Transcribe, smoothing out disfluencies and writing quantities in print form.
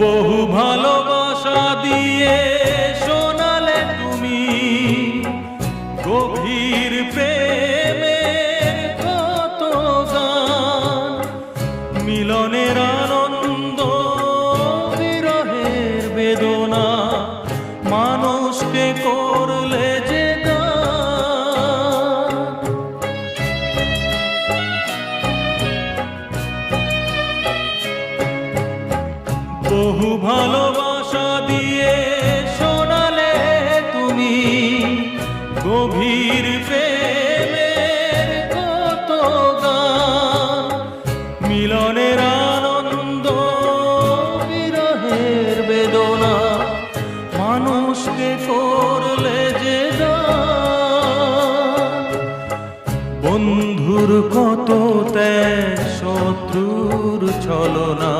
বহু ভালোবাসা দিয়ে শোনালে তুমি গভীর প্রেমের কত গান, মিলনের আনন্দ বিরহের বেদনা মানুষকে করলে যে গান। বহু ভালোবাসা দিয়ে শোনালে তুমি গভীর প্রেমের কত গান, মিলনের আনন্দ বিরহের বেদনা মানুষকে করলে যে গান। বন্ধুর কত ত্যাগ, শত্রুর ছলনা